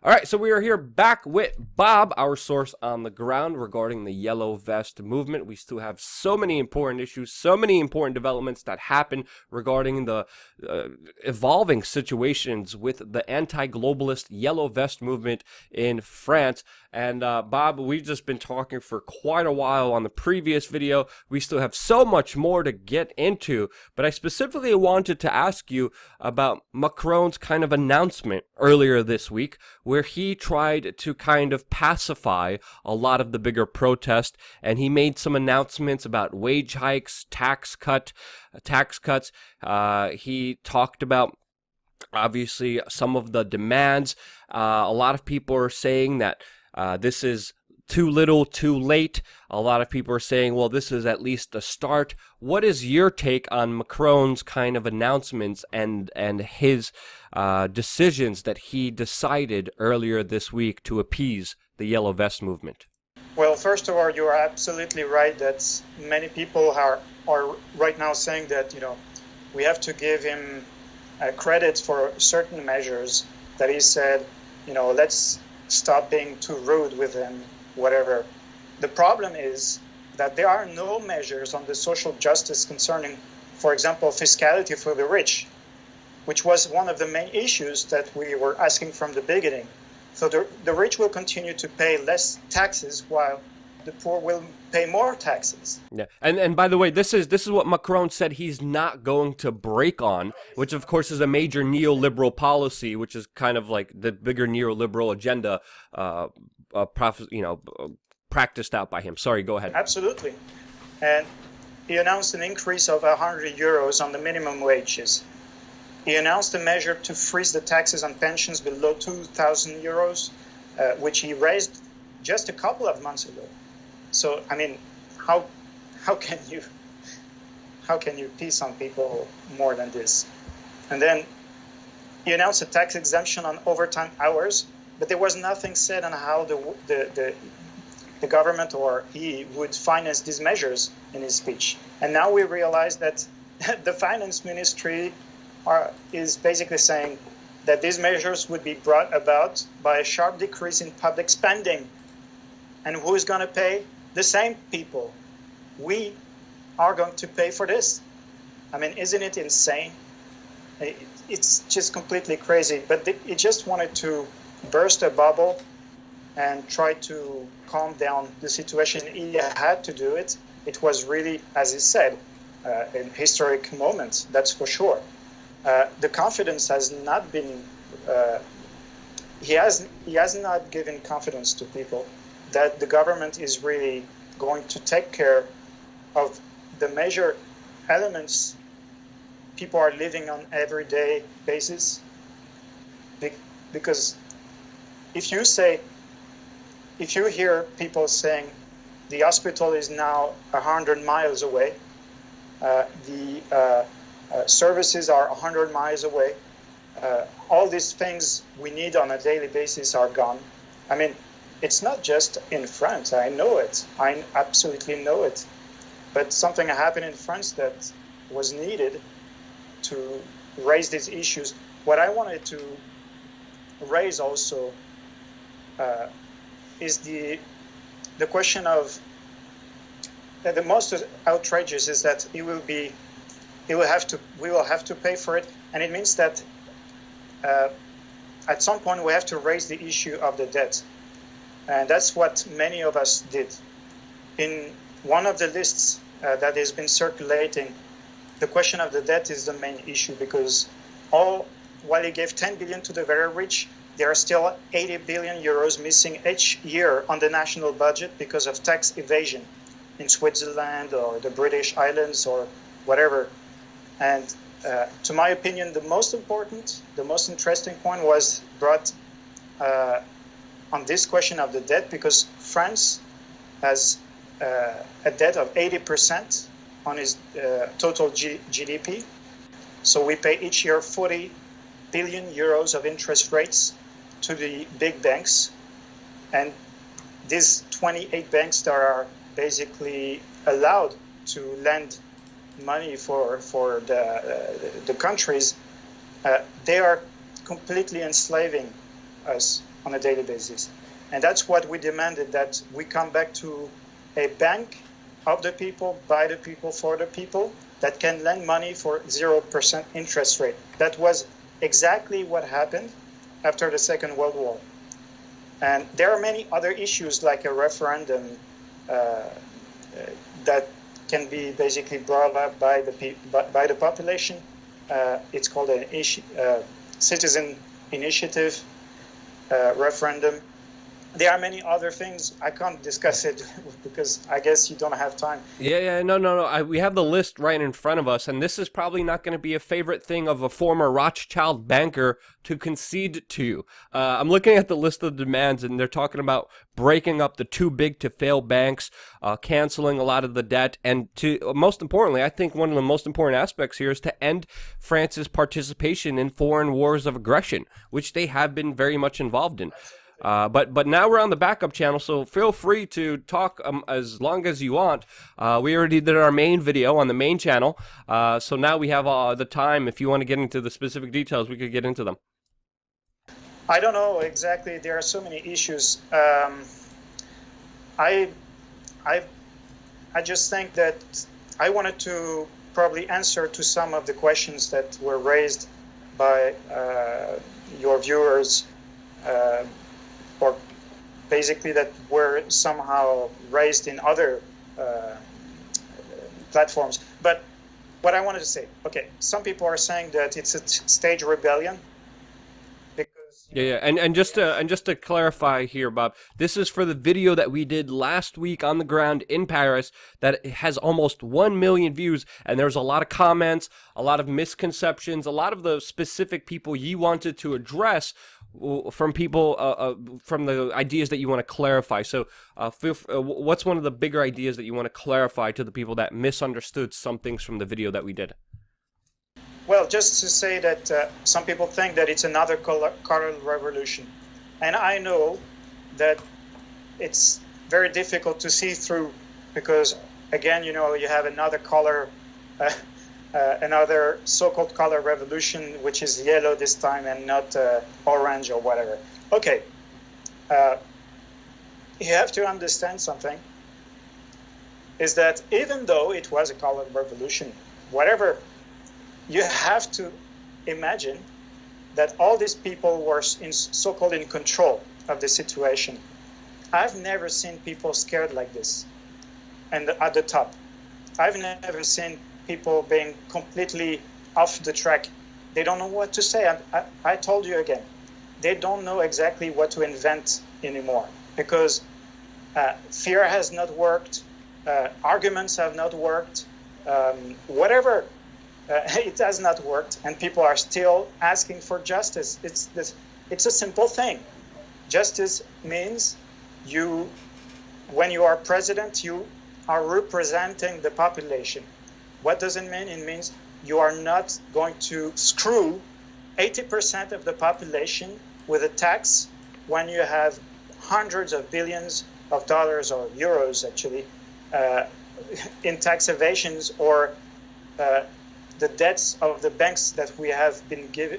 All right, so we are here back with Bob, our source on the ground regarding the Yellow Vest movement. We still have so many important issues, so many important developments that happen regarding the evolving situations with the anti-globalist Yellow Vest movement in France. And Bob, we've just been talking for quite a while on the previous video. We still have so much more to get into, but I specifically wanted to ask you about Macron's kind of announcement earlier this week, where he tried to kind of pacify a lot of the bigger protest, and he made some announcements about wage hikes, tax cuts. He talked about obviously some of the demands. A lot of people are saying that this is too little, too late. A lot of people are saying, well, this is at least a start. What is your take on Macron's kind of announcements and his decisions that he decided earlier this week to appease the Yellow Vest movement? Well, first of all, you are absolutely right that many people are right now saying that, we have to give him credit for certain measures that he said, let's stop being too rude with him, whatever. The problem is that there are no measures on the social justice concerning, for example, fiscality for the rich, which was one of the main issues that we were asking from the beginning. So the rich will continue to pay less taxes while the poor will pay more taxes. Yeah, and by the way, this is what Macron said he's not going to break on, which of course is a major neoliberal policy, which is kind of like the bigger neoliberal agenda, practiced out by him. Sorry, go ahead. Absolutely, and he announced an increase of 100 euros on the minimum wages. He announced a measure to freeze the taxes on pensions below 2,000 euros, which he raised just a couple of months ago. So, I mean, how can you piece on people more than this? And then he announced a tax exemption on overtime hours, but there was nothing said on how the government or he would finance these measures in his speech. And now we realize that the finance ministry is basically saying that these measures would be brought about by a sharp decrease in public spending. And who is going to pay? The same people. We are going to pay for this. I mean, isn't it insane? It's just completely crazy. But he just wanted to burst a bubble and try to calm down the situation. He had to do it. It was really, as he said, an historic moment, that's for sure. The confidence has not been, he has not given confidence to people that the government is really going to take care of the major elements people are living on everyday basis. Because if you hear people saying the hospital is now 100 miles away, the services are 100 miles away, all these things we need on a daily basis are gone. I mean, it's not just in France. I know it. I absolutely know it. But something happened in France that was needed to raise these issues. What I wanted to raise also is the question of the most outrageous is that we will have to pay for it, and it means that at some point we have to raise the issue of the debt. And that's what many of us did. In one of the lists that has been circulating, the question of the debt is the main issue because while he gave 10 billion to the very rich, there are still 80 billion euros missing each year on the national budget because of tax evasion in Switzerland or the British Islands or whatever. And to my opinion, the most interesting point was brought on this question of the debt, because France has a debt of 80% on its total GDP. So we pay each year 40 billion euros of interest rates to the big banks. And these 28 banks that are basically allowed to lend money for the countries, they are completely enslaving us on a daily basis. And that's what we demanded, that we come back to a bank of the people, by the people, for the people, that can lend money for 0% interest rate. That was exactly what happened after the Second World War. And there are many other issues like a referendum that can be basically brought up by the population. It's called an citizen initiative referendum. There are many other things. I can't discuss it because I guess you don't have time. Yeah, no. We have the list right in front of us, and this is probably not going to be a favorite thing of a former Rothschild banker to concede to. I'm looking at the list of demands, and they're talking about breaking up the too big to fail banks, canceling a lot of the debt, and to most importantly, I think one of the most important aspects here is to end France's participation in foreign wars of aggression, which they have been very much involved in. But now we're on the backup channel, so feel free to talk as long as you want. We already did our main video on the main channel, so now we have the time. If you want to get into the specific details, we could get into them. I don't know exactly. There are so many issues. I just think that I wanted to probably answer to some of the questions that were raised by your viewers. Or basically that were somehow raised in other platforms. But what I wanted to say, okay, some people are saying that it's a stage rebellion. Because Yeah, and just to clarify here, Bob, this is for the video that we did last week on the ground in Paris that has almost 1 million views, and there's a lot of comments, a lot of misconceptions, a lot of the specific people you wanted to address from people, from the ideas that you want to clarify. So what's one of the bigger ideas that you want to clarify to the people that misunderstood some things from the video that we did? Well, just to say that some people think that it's another color revolution. And I know that it's very difficult to see through because, again, you know, you have another color, another so-called color revolution, which is yellow this time and not orange or whatever. Okay, you have to understand something, is that even though it was a color revolution, whatever, you have to imagine that all these people were so-called in control of the situation. I've never seen people scared like this and at the top. I've never seen people being completely off the track. They don't know what to say. I told you again, they don't know exactly what to invent anymore because fear has not worked, arguments have not worked, whatever. It has not worked, and people are still asking for justice. It's a simple thing. Justice means when you are president, you are representing the population. What does it mean? It means you are not going to screw 80% of the population with a tax when you have hundreds of billions of dollars or euros, actually, in tax evasions or the debts of the banks that we have been given,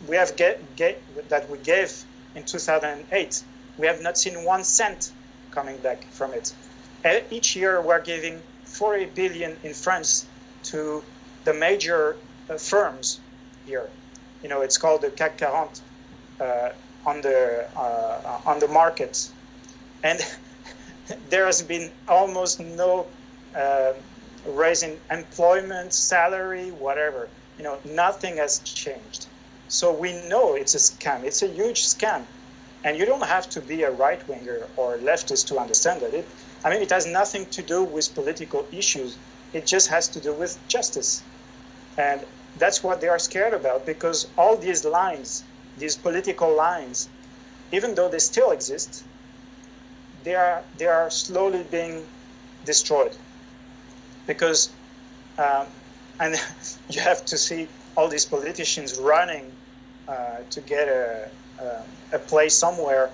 that we gave in 2008. We have not seen 1 cent coming back from it. Each year we're giving 40 billion in France to the major firms here. You know, it's called the CAC 40 on the market, and there has been almost no raise in employment, salary, whatever. You know, nothing has changed. So we know it's a scam. It's a huge scam. And you don't have to be a right-winger or leftist to understand that. It has nothing to do with political issues. It just has to do with justice. And that's what they are scared about, because all these lines, these political lines, even though they still exist, they are slowly being destroyed. Because, and you have to see all these politicians running to get a place somewhere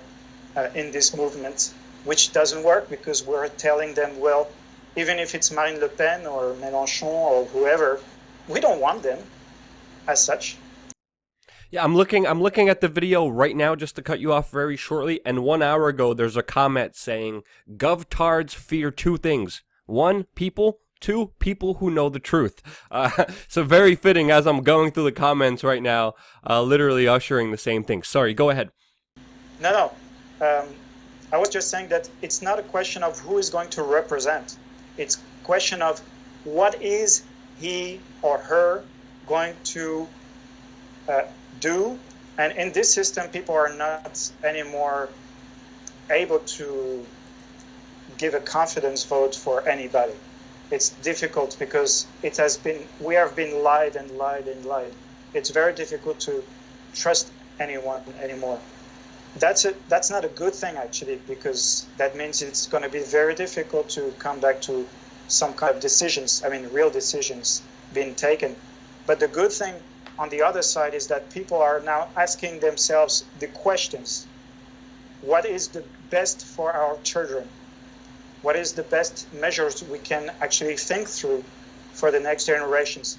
in this movement, which doesn't work because we're telling them, well, even if it's Marine Le Pen or Mélenchon or whoever, we don't want them as such. Yeah, I'm looking at the video right now just to cut you off very shortly, and 1 hour ago there's a comment saying GovTards fear two things. One, people. Two, people who know the truth. So very fitting as I'm going through the comments right now, literally ushering the same thing. Sorry, go ahead. No, no. I was just saying that it's not a question of who is going to represent. It's a question of what is he or her going to do. And in this system, people are not anymore able to give a confidence vote for anybody. It's difficult because we have been lied and lied and lied. It's very difficult to trust anyone anymore. That's not a good thing, actually, because that means it's going to be very difficult to come back to some kind of decisions, real decisions being taken. But the good thing on the other side is that people are now asking themselves the questions. What is the best for our children? What is the best measures we can actually think through for the next generations?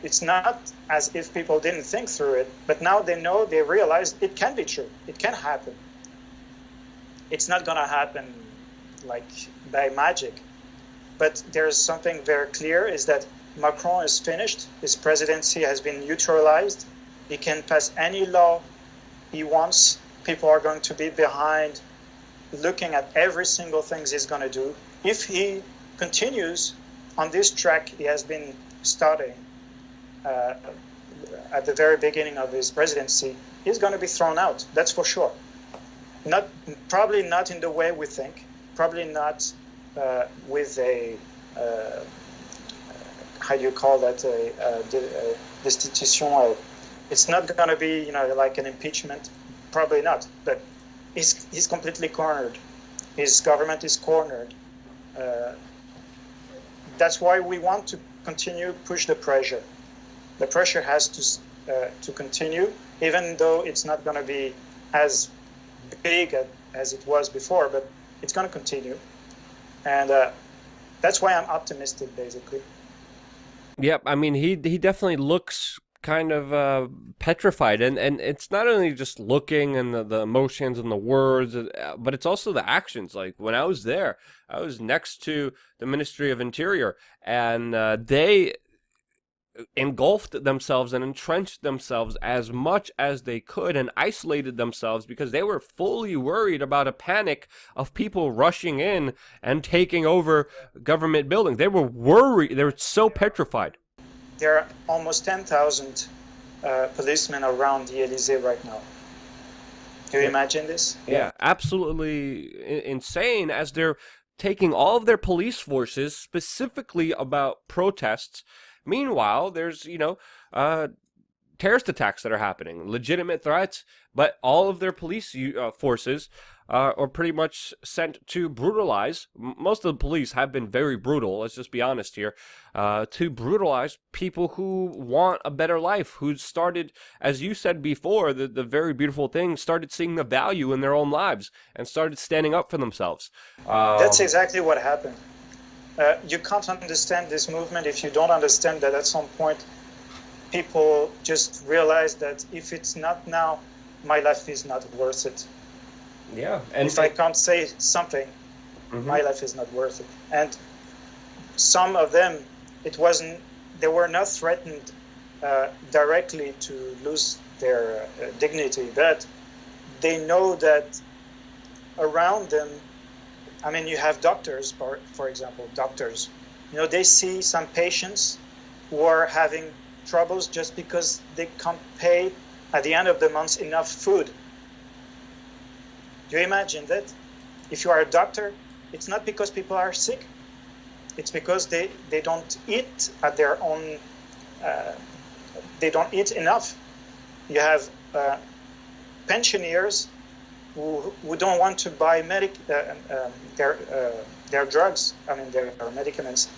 It's not as if people didn't think through it, but now they realize it can be true. It can happen. It's not going to happen like by magic. But there's something very clear is that Macron is finished. His presidency has been neutralized. He can pass any law he wants. People are going to be behind, looking at every single thing he's going to do. If he continues on this track he has been starting at the very beginning of his presidency, he's going to be thrown out. That's for sure. Probably not in the way we think. Probably not with a how do you call that, a destitution. It's not going to be like an impeachment. Probably not. But he's completely cornered. His government is cornered. That's why we want to continue push the pressure. The pressure has to continue, even though it's not going to be as big as it was before, but it's going to continue. And that's why I'm optimistic, basically. Yep, he definitely looks kind of petrified, and it's not only just looking and the emotions and the words, but it's also the actions. Like when I was there, I was next to the Ministry of Interior, and they engulfed themselves and entrenched themselves as much as they could and isolated themselves because they were fully worried about a panic of people rushing in and taking over government buildings. They were worried. They were so petrified. There are almost 10,000 policemen around the Élysée right now. Do you imagine this? Yeah, absolutely insane, as they're taking all of their police forces specifically about protests. Meanwhile, there's, terrorist attacks that are happening, legitimate threats, but all of their police forces are pretty much sent to brutalize. Most of the police have been very brutal, let's just be honest here, to brutalize people who want a better life, who started, as you said before, the very beautiful thing, started seeing the value in their own lives and started standing up for themselves. That's exactly what happened. You can't understand this movement if you don't understand that at some point people just realize that if it's not now, my life is not worth it. Yeah. And if I can't say something, my life is not worth it. And some of them, they were not threatened directly to lose their dignity, but they know that around them, you have doctors, for example, doctors. They see some patients who are having troubles just because they can't pay at the end of the month enough food. Do you imagine that? If you are a doctor, it's not because people are sick. It's because they don't eat at their own. They don't eat enough. You have pensioners who don't want to buy their drugs, their medicaments,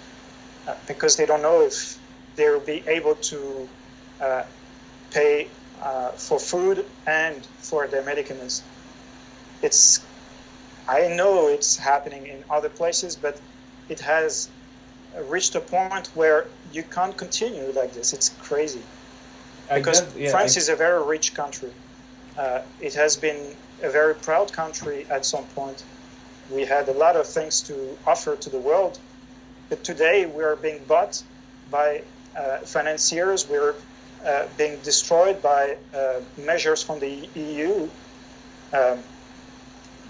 because they don't know if they will be able to pay for food and for their medicaments. I know it's happening in other places, but it has reached a point where you can't continue like this. It's crazy. because France is a very rich country. It has been a very proud country at some point. We had a lot of things to offer to the world, but today we are being bought by financiers. We're being destroyed by measures from the EU.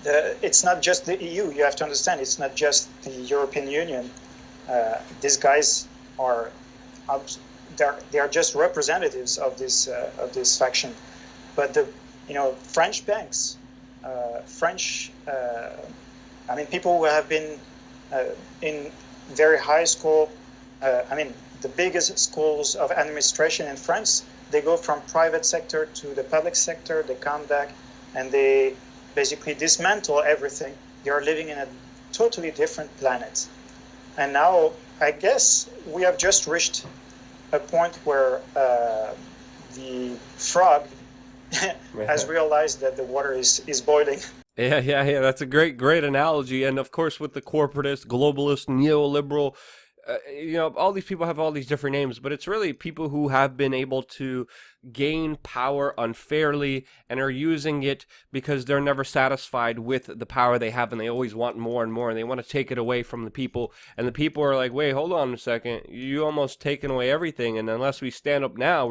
It's not just the EU. You have to understand. It's not just the European Union. These guys are they are just representatives of this faction. But the French banks, people who have been in very high school. The biggest schools of administration in France, they go from private sector to the public sector. They come back and they basically dismantle everything. They are living in a totally different planet. And now I guess we have just reached a point where the frog has realized that the water is boiling. Yeah. That's a great analogy. And of course, with the corporatist, globalist, neoliberal, all these people have all these different names, but it's really people who have been able to gain power unfairly and are using it because they're never satisfied with the power they have, and they always want more and more, and they want to take it away from the people. And the people are like, wait, hold on a second, you almost taken away everything, and unless we stand up now,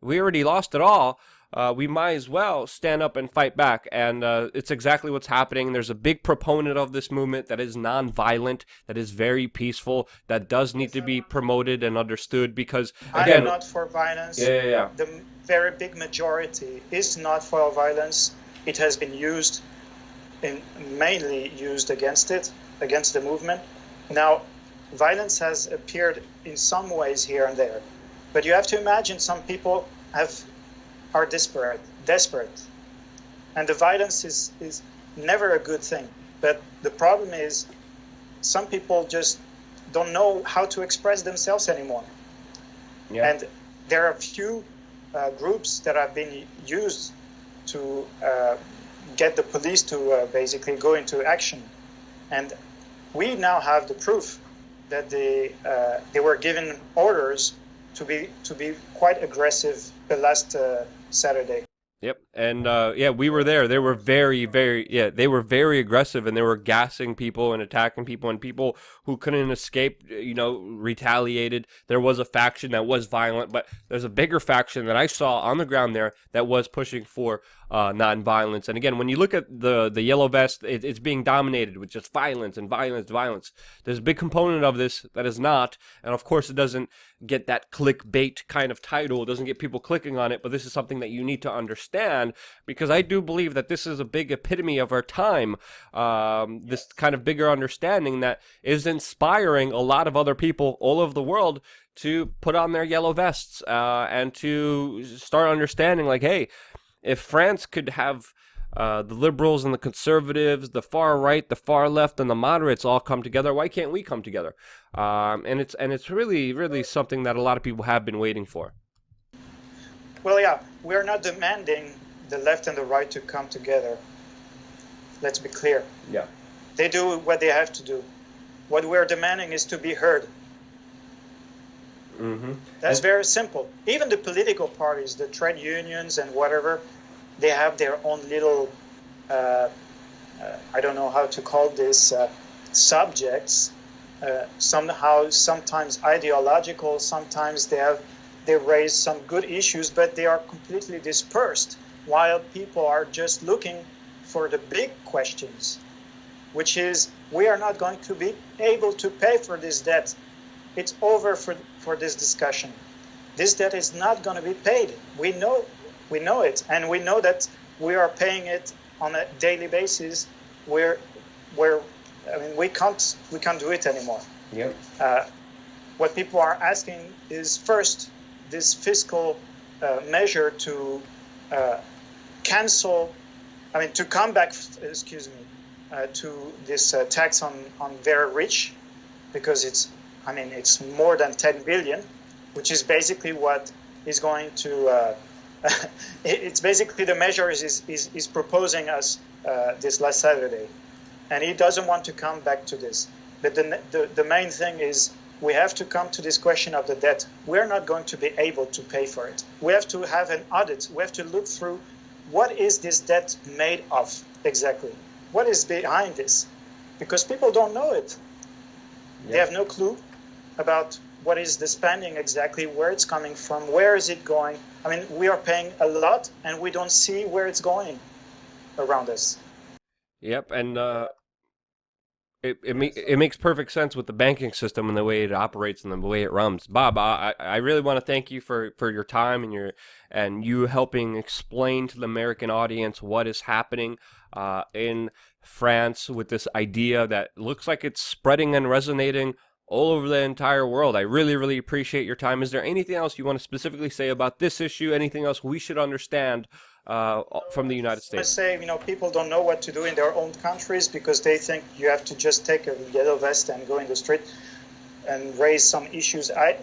we already lost it all. We might as well stand up and fight back. And it's exactly what's happening. There's a big proponent of this movement that is non-violent, that is very peaceful, that does need to be promoted and understood, because, again, I'm not for violence. Yeah. The very big majority is not for violence. It has been mainly used against the movement. Now, violence has appeared in some ways here and there. But you have to imagine some people are desperate, and the violence is never a good thing. But the problem is, some people just don't know how to express themselves anymore. Yeah. And there are a few groups that have been used to get the police to basically go into action, and we now have the proof that they were given orders to be quite aggressive the last Saturday. Yep, and we were there. They were very, they were very aggressive, and they were gassing people and attacking people, and people who couldn't escape, retaliated. There was a faction that was violent, but there's a bigger faction that I saw on the ground there that was pushing for non-violence. And again, when you look at the yellow vest, it's being dominated with just violence and violence. There's a big component of this that is not, and of course it doesn't get that clickbait kind of title. It doesn't get people clicking on it, but this is something that you need to understand, because I do believe that this is a big epitome of our time, this kind of bigger understanding that is inspiring a lot of other people all over the world to put on their yellow vests and to start understanding, like, hey, if France could have the liberals and the conservatives, the far right, the far left, and the moderates all come together, why can't we come together? And it's really something that a lot of people have been waiting for. Well, yeah, we are not demanding the left and the right to come together. Let's be clear. Yeah. They do what they have to do. What we're demanding is to be heard. Mm-hmm. That's very simple. Even the political parties, the trade unions and whatever, they have their own little, I don't know how to call this, subjects. Sometimes ideological, sometimes they raise some good issues, but they are completely dispersed, while people are just looking for the big questions, which is, we are not going to be able to pay for this debt. It's over for this discussion. This debt is not going to be paid. We know it, and we know that we are paying it on a daily basis. We can't do it anymore. Yep. What people are asking is, first, this fiscal measure to to come back, to this tax on very rich, because it's more than 10 billion, which is basically what is going to. It's basically the measure is proposing us this last Saturday, and he doesn't want to come back to this. But the main thing is we have to come to this question of the debt. We're not going to be able to pay for it. We have to have an audit. We have to look through what is this debt made of exactly? What is behind this? Because people don't know it. Yeah. They have no clue about what is the spending exactly, where it's coming from, where is it going. I mean, we are paying a lot and we don't see where it's going around us. Yep, and it makes perfect sense with the banking system and the way it operates and the way it runs. Bob, I really want to thank you for your time and you helping explain to the American audience what is happening in France with this idea that looks like it's spreading and resonating all over the entire world. I really, really appreciate your time. Is there anything else you want to specifically say about this issue? Anything else we should understand from the United States? I say, people don't know what to do in their own countries because they think you have to just take a yellow vest and go in the street and raise some issues. I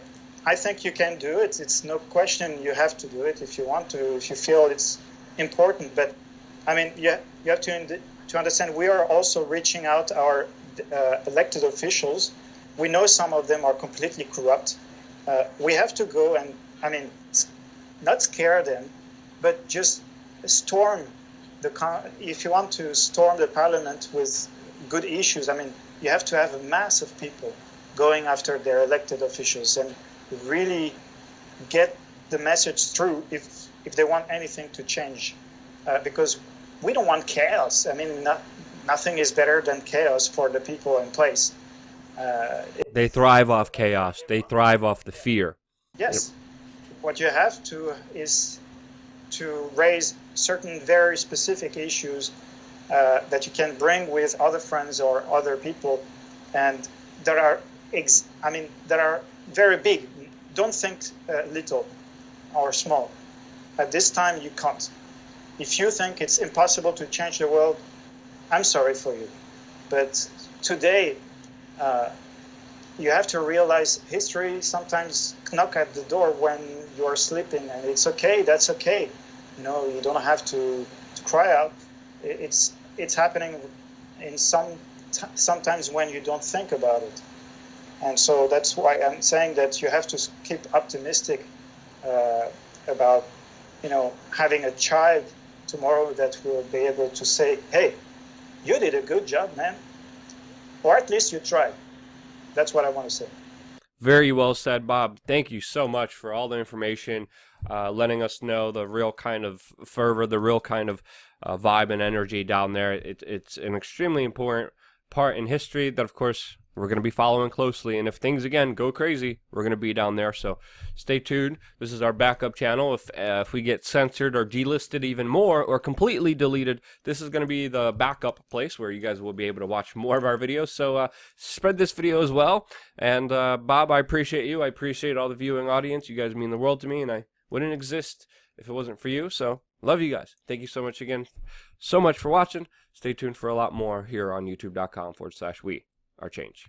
think you can do it. It's no question you have to do it if you want to, if you feel it's important. But I mean, you have to understand we are also reaching out our elected officials. We know some of them are completely corrupt. We have to go and, not scare them, but just storm if you want to storm the parliament with good issues, you have to have a mass of people going after their elected officials and really get the message through if they want anything to change. Because we don't want chaos. Nothing is better than chaos for the people in place. They thrive off chaos. They thrive off the fear. Yes. What you have to is to raise certain very specific issues that you can bring with other friends or other people, and that are very big. Don't think little or small. At this time, you can't. If you think it's impossible to change the world, I'm sorry for you. But today, you have to realize history sometimes knock at the door when you are sleeping, and it's okay. That's okay. You don't have to cry out. It's happening in sometimes when you don't think about it. And so that's why I'm saying that you have to keep optimistic about, having a child tomorrow that will be able to say, hey, you did a good job, man. Or at least you tried. That's what I want to say. Very well said, Bob. Thank you so much for all the information, letting us know the real kind of fervor, the real kind of vibe and energy down there. It's an extremely important part in history that, of course, we're going to be following closely. And if things, again, go crazy, we're going to be down there. So stay tuned. This is our backup channel. If we get censored or delisted even more or completely deleted, this is going to be the backup place where you guys will be able to watch more of our videos. So spread this video as well. And Bob, I appreciate you. I appreciate all the viewing audience. You guys mean the world to me, and I wouldn't exist if it wasn't for you. So love you guys. Thank you so much again, so much for watching. Stay tuned for a lot more here on youtube.com/we. Our change.